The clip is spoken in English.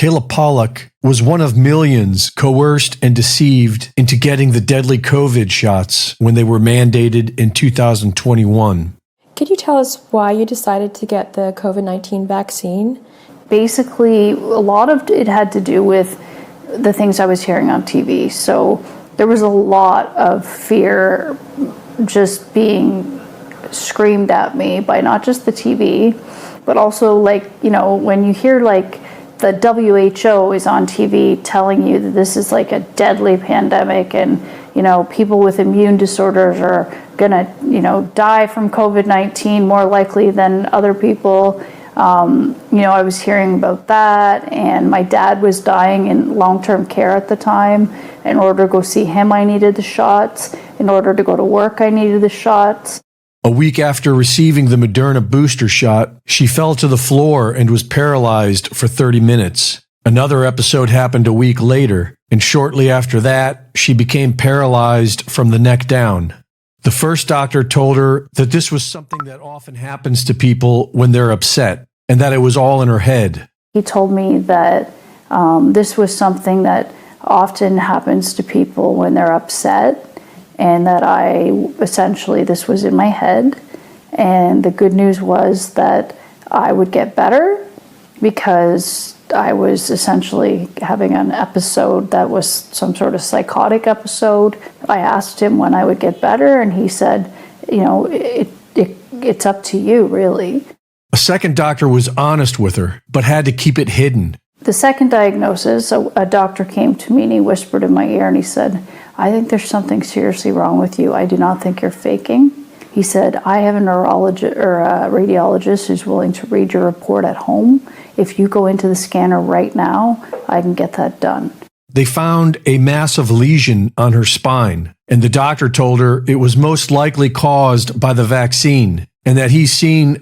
Kayla Pollack was one of millions coerced and deceived into getting the deadly COVID shots when they were mandated in 2021. Could you tell us why you decided to get the COVID-19 vaccine? Basically, a lot of it had to do with the things I was hearing on TV. So there was a lot of fear just being screamed at me by not just the TV, but also when you hear the WHO is on TV telling you that this is like a deadly pandemic and, people with immune disorders are gonna, die from COVID-19 more likely than other people. I was hearing about that, and my dad was dying in long-term care at the time. In order to go see him, I needed the shots. In order to go to work, I needed the shots. A week after receiving the Moderna booster shot, she fell to the floor and was paralyzed for 30 minutes. Another episode happened a week later, and shortly after that, she became paralyzed from the neck down. The first doctor told her that this was something that often happens to people when they're upset, and that it was all in her head. He told me that this was something that often happens to people when they're upset, and that this was in my head. And the good news was that I would get better because I was essentially having an episode that was some sort of psychotic episode. I asked him when I would get better, and he said, it's up to you, really. A second doctor was honest with her, but had to keep it hidden. The second diagnosis, a doctor came to me and he whispered in my ear and he said, I think there's something seriously wrong with you. I do not think you're faking. He said, I have a neurologist or a radiologist who's willing to read your report at home. If you go into the scanner right now, I can get that done. They found a massive lesion on her spine, and the doctor told her it was most likely caused by the vaccine, and that he's seen